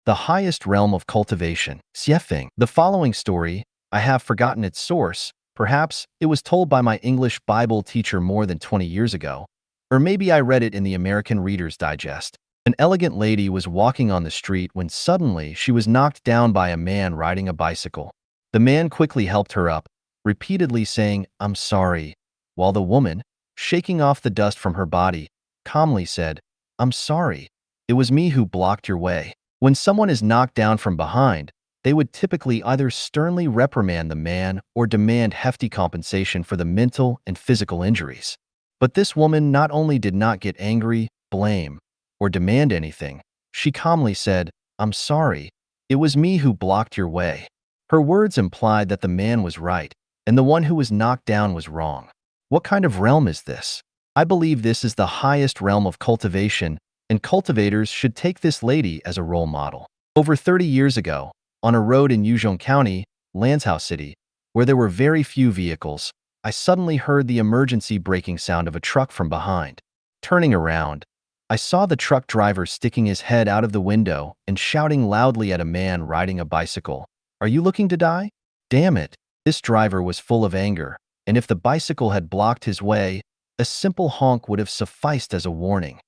The highest realm of cultivation. Xiefeng. The following story, I have forgotten its source. Perhaps it was told by my English Bible teacher more than 20 years ago. Or maybe I read it in the American Reader's Digest. An elegant lady was walking on the street when suddenly she was knocked down by a man riding a bicycle. The man quickly helped her up, repeatedly saying, "I'm sorry," while the woman, shaking off the dust from her body, calmly said, "I'm sorry. It was me who blocked your way." When someone is knocked down from behind, they would typically either sternly reprimand the man or demand hefty compensation for the mental and physical injuries. But this woman not only did not get angry, blame, or demand anything, she calmly said, "I'm sorry. It was me who blocked your way." Her words implied that the man was right, and the one who was knocked down was wrong. What kind of realm is this? I believe this is the highest realm of cultivation, and cultivators should take this lady as a role model. Over 30 years ago, on a road in Yuzhong County, Lanzhou City, where there were very few vehicles, I suddenly heard the emergency braking sound of a truck from behind. Turning around, I saw the truck driver sticking his head out of the window and shouting loudly at a man riding a bicycle, "Are you looking to die?" Damn it! This driver was full of anger, and if the bicycle had blocked his way, a simple honk would have sufficed as a warning.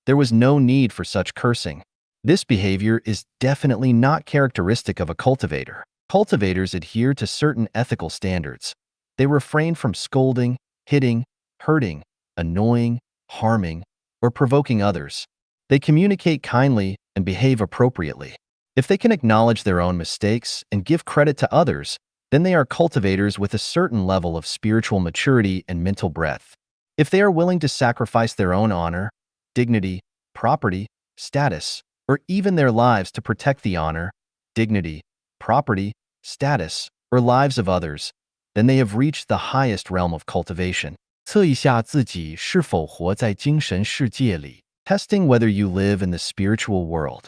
There was no need for such cursing. This behavior is definitely not characteristic of a cultivator. Cultivators adhere to certain ethical standards. They refrain from scolding, hitting, hurting, annoying, harming, or provoking others. They communicate kindly and behave appropriately. If they can acknowledge their own mistakes and give credit to others, then they are cultivators with a certain level of spiritual maturity and mental breadth. If they are willing to sacrifice their own honor, dignity, property, status, or even their lives to protect the honor, dignity, property, status, or lives of others, then they have reached the highest realm of cultivation. 测一下自己是否活在精神世界里. Testing whether you live in the spiritual world.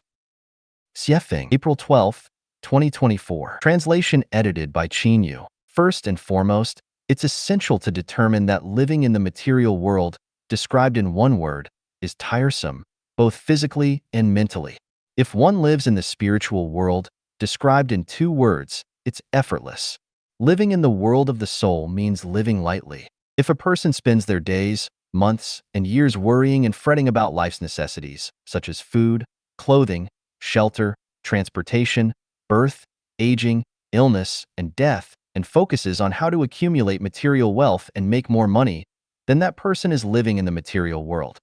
Xiefeng, April 12, 2024. Translation edited by Qin Yu. First and foremost, it's essential to determine that living in the material world, described in one word, is tiresome, both physically and mentally. If one lives in the spiritual world, described in two words, it's effortless. Living in the world of the soul means living lightly. If a person spends their days, months, and years worrying and fretting about life's necessities, such as food, clothing, shelter, transportation, birth, aging, illness, and death, and focuses on how to accumulate material wealth and make more money, then that person is living in the material world.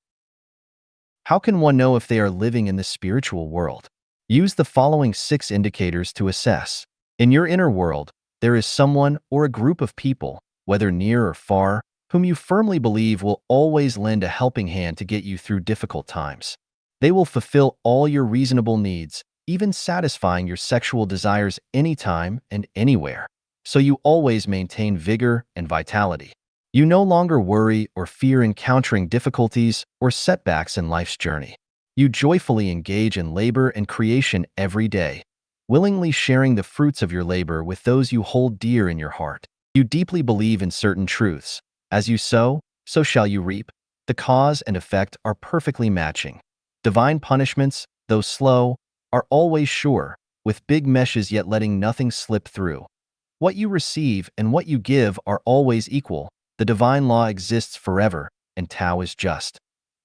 How can one know if they are living in the spiritual world? Use the following 6 indicators to assess. In your inner world, there is someone or a group of people, whether near or far, whom you firmly believe will always lend a helping hand to get you through difficult times. They will fulfill all your reasonable needs, even satisfying your sexual desires anytime and anywhere, so you always maintain vigor and vitality. You no longer worry or fear encountering difficulties or setbacks in life's journey. You joyfully engage in labor and creation every day, willingly sharing the fruits of your labor with those you hold dear in your heart. You deeply believe in certain truths. As you sow, so shall you reap. The cause and effect are perfectly matching. Divine punishments, though slow, are always sure, with big meshes yet letting nothing slip through. What you receive and what you give are always equal. The divine law exists forever, and Tao is just.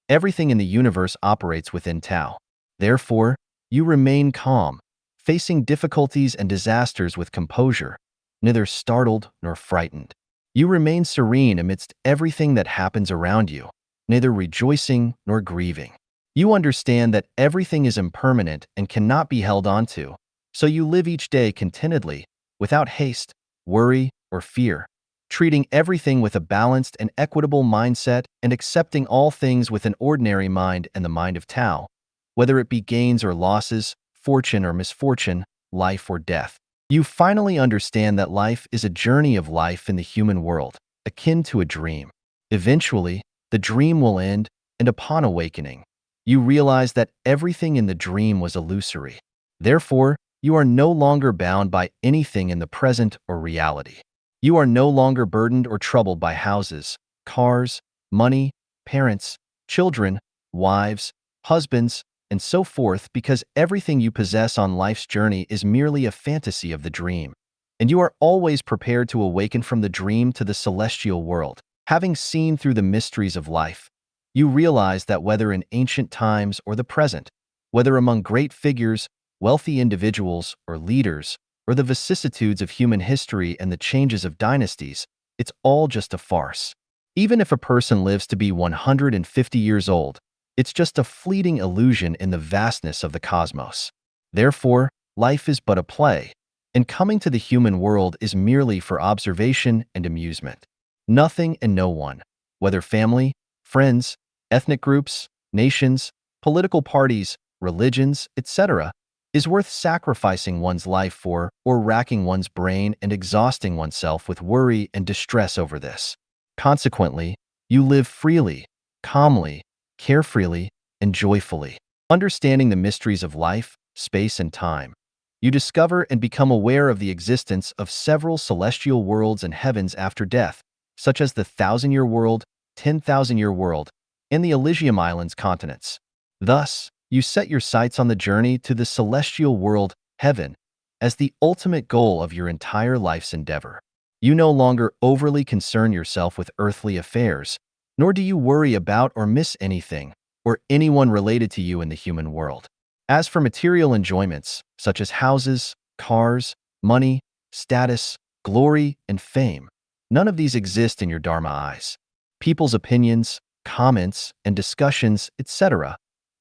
Everything in the universe operates within Tao. Therefore, you remain calm, facing difficulties and disasters with composure, neither startled nor frightened. You remain serene amidst everything that happens around you, neither rejoicing nor grieving. You understand that everything is impermanent and cannot be held onto, so you live each day contentedly, without haste, worry, or fear, treating everything with a balanced and equitable mindset and accepting all things with an ordinary mind and the mind of Tao, whether it be gains or losses, fortune or misfortune, life or death. You finally understand that life is a journey of life in the human world, akin to a dream. Eventually, the dream will end, and upon awakening, you realize that everything in the dream was illusory. Therefore, you are no longer bound by anything in the present or reality. You are no longer burdened or troubled by houses, cars, money, parents, children, wives, husbands, and so forth, because everything you possess on life's journey is merely a fantasy of the dream. And you are always prepared to awaken from the dream to the celestial world. Having seen through the mysteries of life, you realize that whether in ancient times or the present, whether among great figures, wealthy individuals, or leaders, or the vicissitudes of human history and the changes of dynasties, it's all just a farce. Even if a person lives to be 150 years old, it's just a fleeting illusion in the vastness of the cosmos. Therefore, life is but a play, and coming to the human world is merely for observation and amusement. Nothing and no one, whether family, friends, ethnic groups, nations, political parties, religions, etc., is worth sacrificing one's life for or racking one's brain and exhausting oneself with worry and distress over this. Consequently, you live freely, calmly, carefreely, and joyfully. Understanding the mysteries of life, space, and time, you discover and become aware of the existence of several celestial worlds and heavens after death, such as the 1,000-year world, 10,000-year world, and the Elysium Islands continents. Thus, you set your sights on the journey to the celestial world, heaven, as the ultimate goal of your entire life's endeavor. You no longer overly concern yourself with earthly affairs, nor do you worry about or miss anything or anyone related to you in the human world. As for material enjoyments, such as houses, cars, money, status, glory, and fame, none of these exist in your Dharma eyes. People's opinions, comments, and discussions, etc.,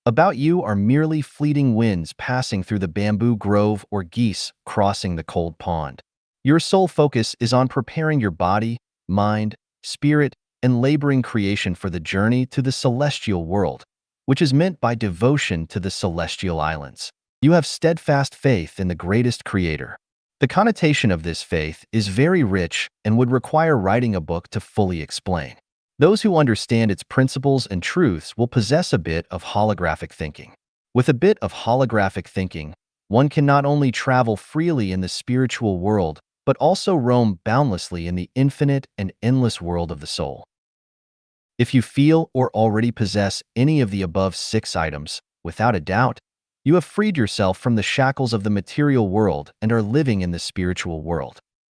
about you are merely fleeting winds passing through the bamboo grove or geese crossing the cold pond. Your sole focus is on preparing your body, mind, spirit, and laboring creation for the journey to the celestial world, which is meant by devotion to the celestial islands. You have steadfast faith in the greatest creator. The connotation of this faith is very rich and would require writing a book to fully explain. Those who understand its principles and truths will possess a bit of holographic thinking. With a bit of holographic thinking, one can not only travel freely in the spiritual world, but also roam boundlessly in the infinite and endless world of the soul. If you feel or already possess any of the above 6 items, without a doubt, you have freed yourself from the shackles of the material world and are living in the spiritual world.